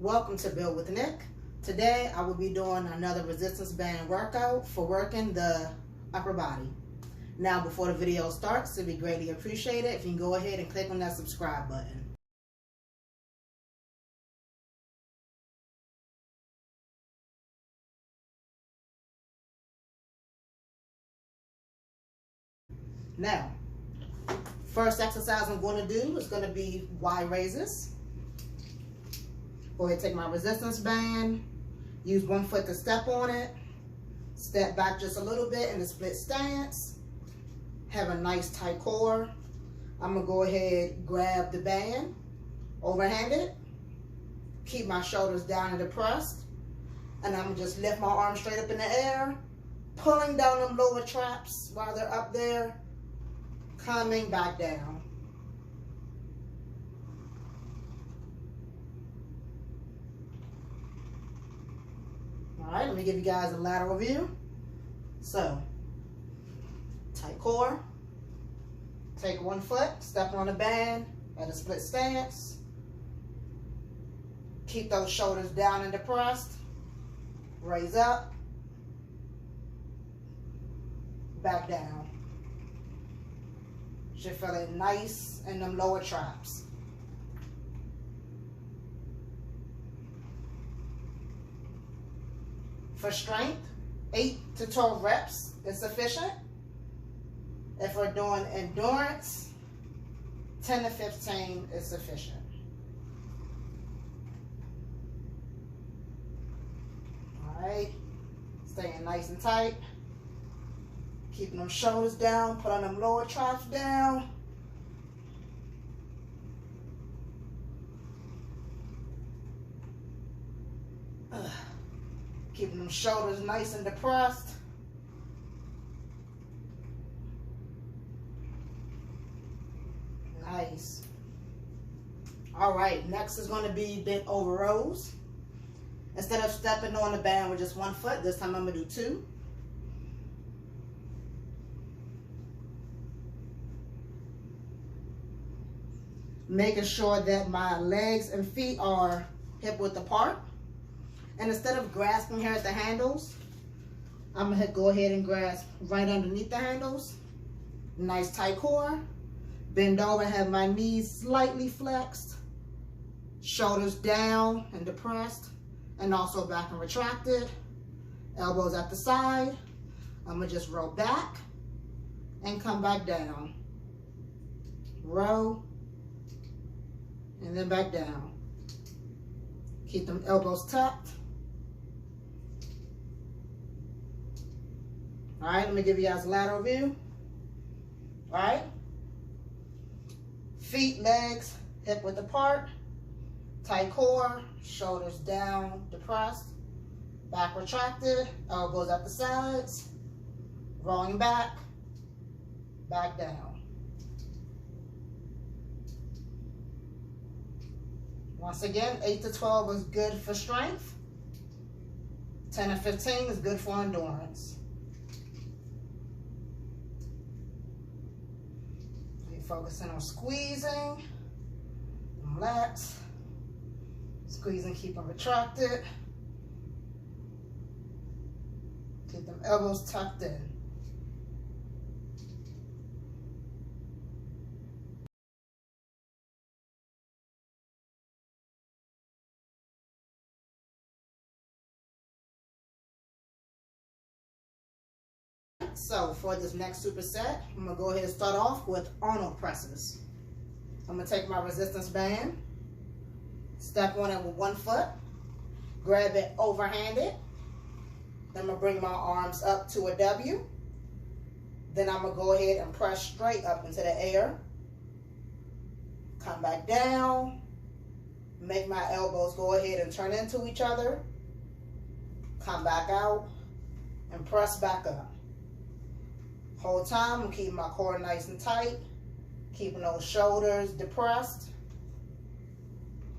Welcome to Build with Nick. Today I will be doing another resistance band workout for working the upper body. Now before the video starts, it would be greatly appreciated if you can go ahead and click on that subscribe button. Now, first exercise I'm going to do is going to be Y raises. Go ahead and take my resistance band, use one foot to step on it, step back just a little bit in the split stance, have a nice tight core. I'm going to go ahead, grab the band, overhand it, keep my shoulders down and depressed, and I'm going to just lift my arms straight up in the air, pulling down them lower traps while they're up there, coming back down. All right, let me give you guys a lateral view. So, tight core, take one foot, step on the band at a split stance, keep those shoulders down and depressed, raise up, back down. Should feel it nice in them lower traps. For strength, 8 to 12 reps is sufficient. If we're doing endurance, 10 to 15 is sufficient. All right, staying nice and tight. Keeping them shoulders down, putting them lower traps down. Keeping them shoulders nice and depressed. Nice. All right, next is going to be bent over rows. Instead of stepping on the band with just one foot, this time I'm going to do two. Making sure that my legs and feet are hip width apart. And instead of grasping here at the handles, I'm going to go ahead and grasp right underneath the handles. Nice tight core. Bend over, have my knees slightly flexed. Shoulders down and depressed. And also back and retracted. Elbows at the side. I'm going to just roll back and come back down. Row. And then back down. Keep them elbows tucked. All right, let me give you guys a lateral view. All right. Feet, legs, hip width apart. Tight core, shoulders down, depressed. Back retracted, elbows at the sides. Rolling back, back down. Once again, 8 to 12 is good for strength. 10 to 15 is good for endurance. Focusing on squeezing, relax, squeezing, keep them retracted, keep them elbows tucked in. So for this next superset, I'm going to go ahead and start off with Arnold presses. I'm going to take my resistance band, step on it with one foot, grab it overhanded. Then I'm going to bring my arms up to a W. Then I'm going to go ahead and press straight up into the air. Come back down. Make my elbows go ahead and turn into each other. Come back out and press back up. Whole time, I'm keeping my core nice and tight, keeping those shoulders depressed,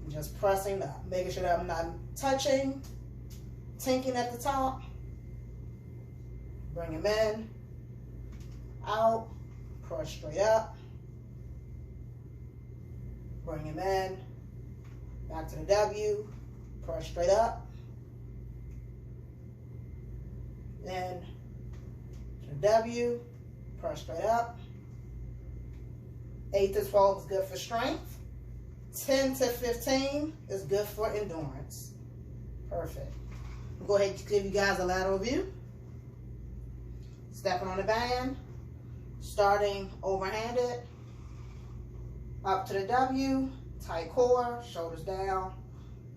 and just pressing up, making sure that I'm not touching, tinking at the top. Bring them in, out, press straight up, bring them in, back to the W, press straight up. Then to the W, press straight up. 8 to 12 is good for strength. 10 to 15 is good for endurance. Perfect. I'll go ahead and give you guys a lateral view. Stepping on the band, starting overhanded, up to the W, tight core, shoulders down,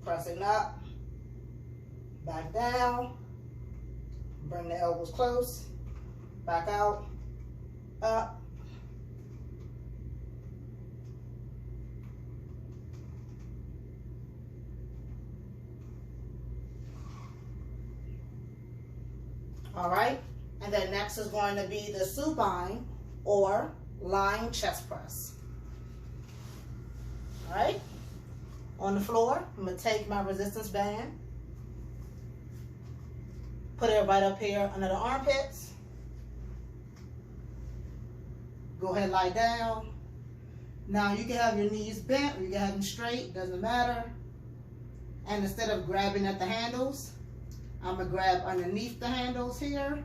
pressing up, back down, bring the elbows close, back out, up, all right, and then next is going to be the supine or lying chest press. All right, on the floor, I'm gonna take my resistance band, put it right up here under the armpits. Go ahead, lie down. Now you can have your knees bent or you can have them straight, doesn't matter. And instead of grabbing at the handles, I'm gonna grab underneath the handles here.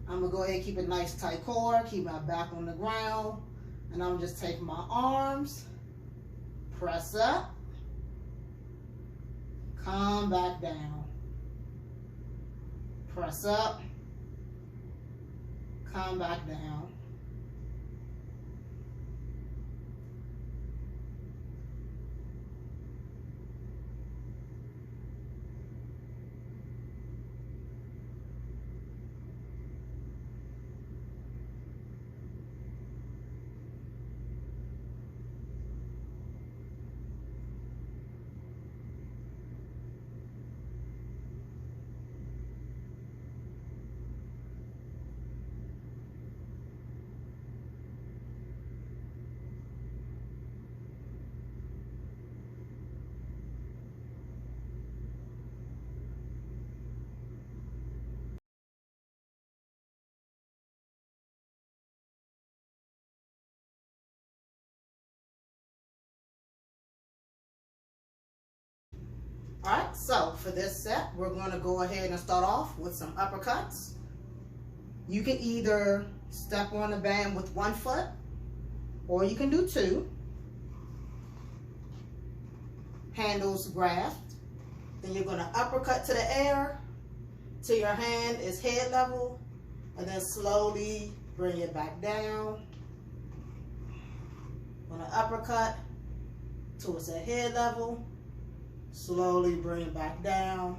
I'm gonna go ahead and keep a nice tight core, keep my back on the ground, and I'm just take my arms, press up, come back down, press up, come back down. All right, so for this set, we're going to go ahead and start off with some uppercuts. You can either step on the band with one foot, or you can do two. Handles grasped. Then you're going to uppercut to the air till your hand is head level, and then slowly bring it back down. Going to uppercut till it's at head level. Slowly bring it back down.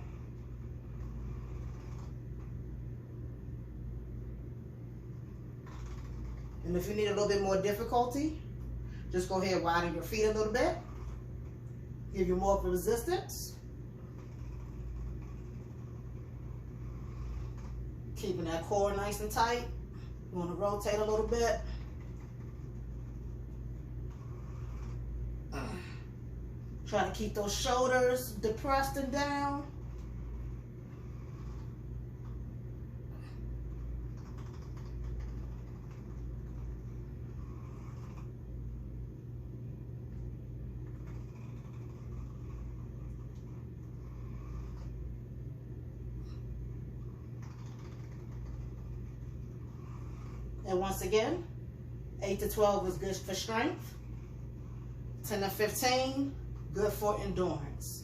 And if you need a little bit more difficulty, just go ahead and widen your feet a little bit. Give you more resistance. Keeping that core nice and tight. You want to rotate a little bit. Try to keep those shoulders depressed and down. And once again, 8 to 12 is good for strength. 10 to 15, good for endurance.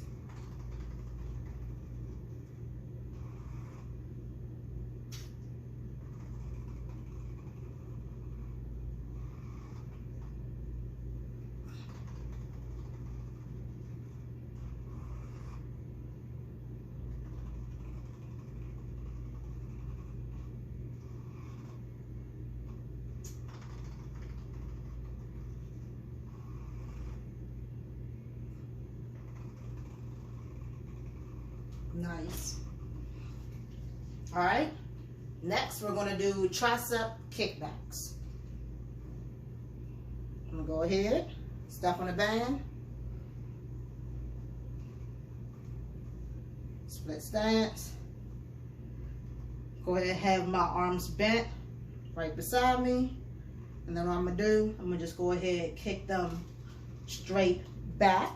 Nice. All right. Next, we're going to do tricep kickbacks. I'm going to go ahead, step on the band, split stance. Go ahead and have my arms bent right beside me. And then what I'm going to do, I'm going to just go ahead and kick them straight back.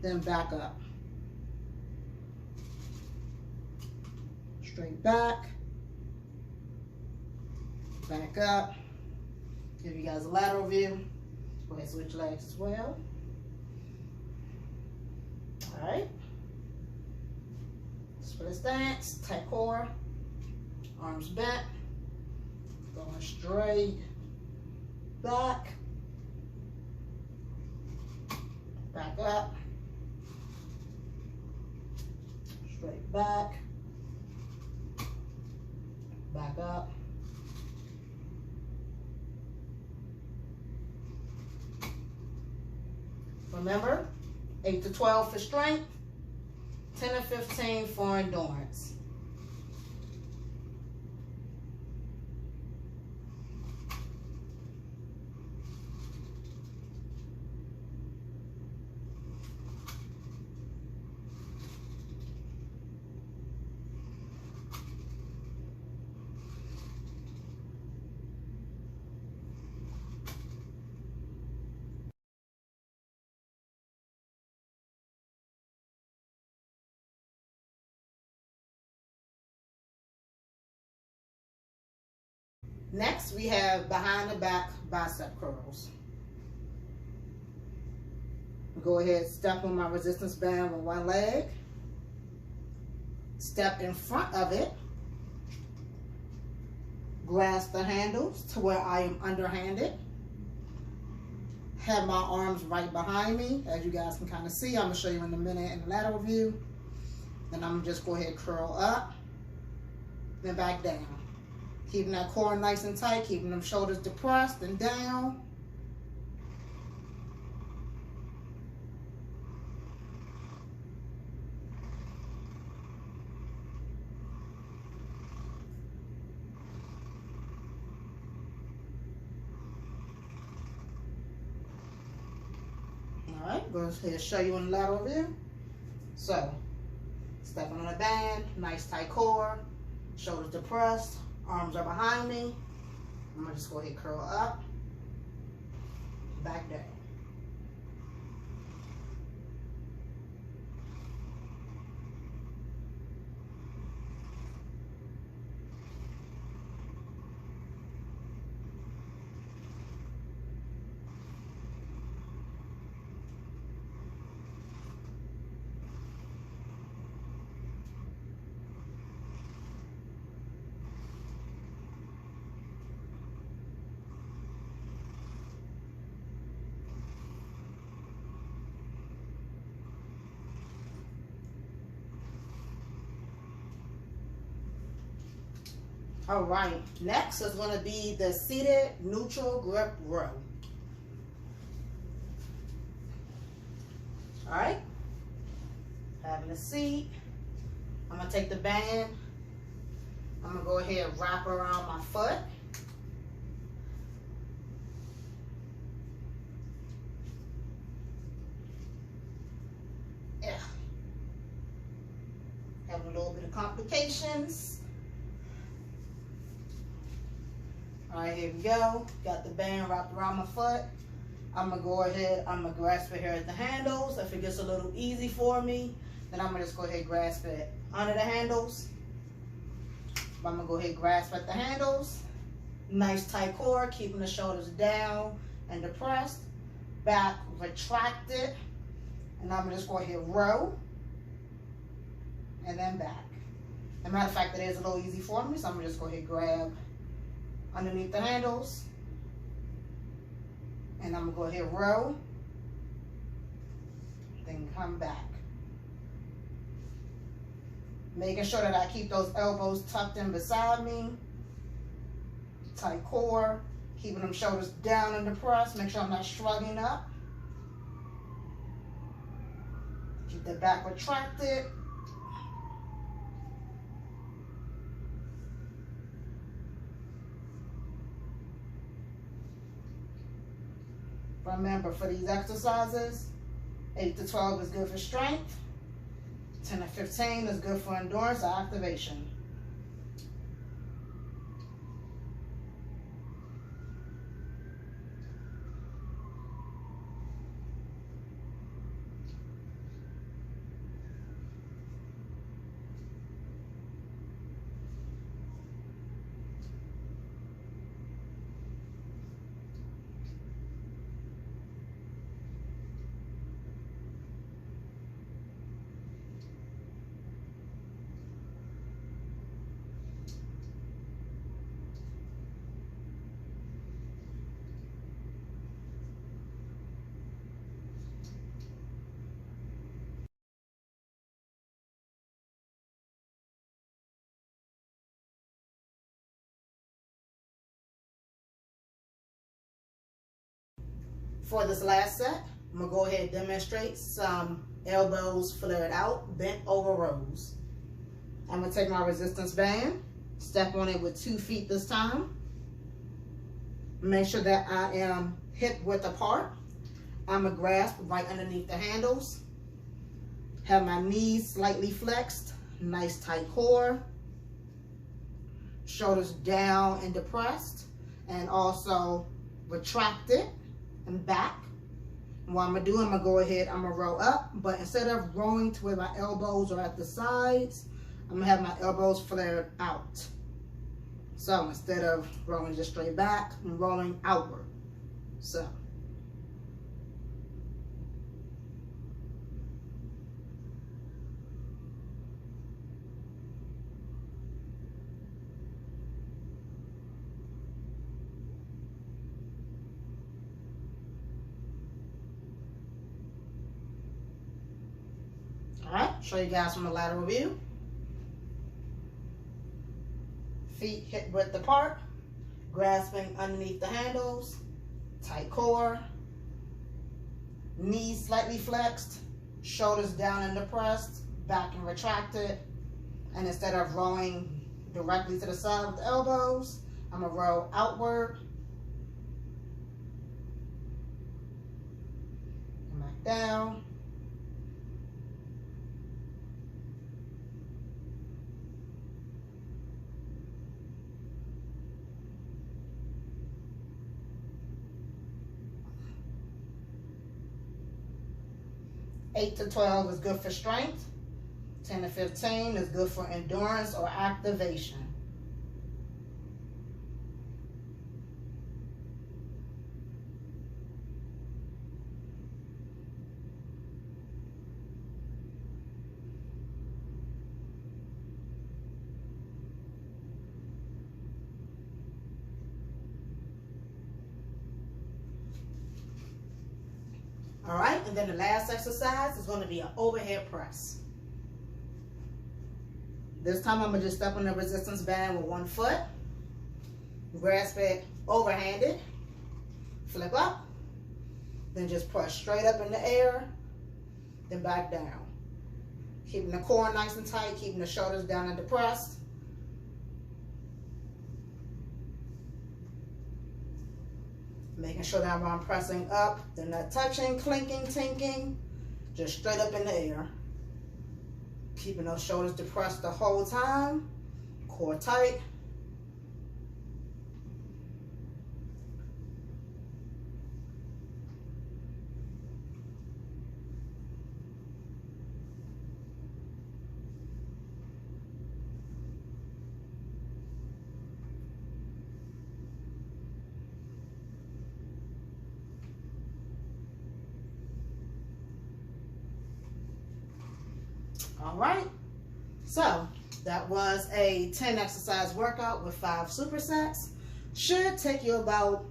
then back up. Straight back, back up. Give you guys a lateral view. Go ahead, switch legs as well. All right. Split stance, tight core, arms bent, going straight back, back up, straight back, back up. Remember, 8 to 12 for strength, 10 to 15 for endurance. Next, we have behind the back bicep curls. Go ahead, step on my resistance band with one leg. Step in front of it. Grasp the handles to where I am underhanded. Have my arms right behind me. As you guys can kind of see, I'm going to show you in a minute in the lateral view. Then I'm going to just go ahead and curl up, then back down. Keeping that core nice and tight, keeping them shoulders depressed and down. All right, go ahead and show you in the lateral view. So, stepping on the band, nice tight core, shoulders depressed. Arms are behind me. I'm gonna just go ahead and curl up, back down. All right, next is going to be the seated neutral grip row. All right, having a seat, I'm going to take the band, I'm going to go ahead and wrap around my foot. Yeah. Having a little bit of complications. All right, here we go. Got the band wrapped around my foot. I'm gonna go ahead, I'm gonna grasp it here at the handles. If it gets a little easy for me, then I'm gonna just go ahead and grasp it under the handles. I'm gonna go ahead and grasp at the handles. Nice tight core, keeping the shoulders down and depressed. Back retracted. And I'm gonna just go ahead and row. And then back. As a matter of fact, it is a little easy for me, so I'm gonna just go ahead and grab underneath the handles, and I'm gonna go ahead and row, then come back. Making sure that I keep those elbows tucked in beside me, tight core, keeping them shoulders down and depressed, make sure I'm not shrugging up. Keep the back retracted. Remember, for these exercises, 8 to 12 is good for strength, 10 to 15 is good for endurance or activation. For this last set, I'm gonna go ahead and demonstrate some elbows flared out, bent over rows. I'm gonna take my resistance band, step on it with 2 feet this time. Make sure that I am hip width apart. I'm gonna grasp right underneath the handles. Have my knees slightly flexed, nice tight core. Shoulders down and depressed, and also retracted and back. And what I'm gonna do, I'm gonna go ahead, I'm gonna roll up, but instead of rolling to where my elbows are at the sides, I'm gonna have my elbows flared out. So instead of rolling just straight back, I'm rolling outward. So. All right, show you guys from a lateral view. Feet hip width apart, grasping underneath the handles, tight core, knees slightly flexed, shoulders down and depressed, back and retracted. And instead of rolling directly to the side with the elbows, I'm gonna roll outward. Come back down. Eight to 12 is good for strength. 10 to 15 is good for endurance or activation. All right, and then the last exercise is going to be an overhead press. This time I'm going to just step on the resistance band with 1 foot, grasp it overhanded, flip up, then just press straight up in the air, then back down. Keeping the core nice and tight, keeping the shoulders down and depressed. Making sure that when I'm pressing up, they're not touching, clinking, tinking, just straight up in the air. Keeping those shoulders depressed the whole time, core tight. All right, so that was a 10 exercise workout with 5 supersets. Should take you about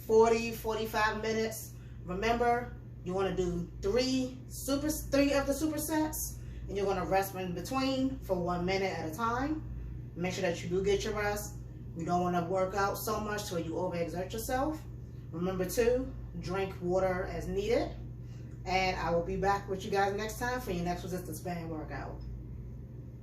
40-45 minutes. Remember, you want to do 3 of the supersets, and you're going to rest in between for 1 minute at a time. Make sure that you do get your rest. You don't want to work out so much till you overexert yourself. Remember to drink water as needed. And I will be back with you guys next time for your next resistance band workout.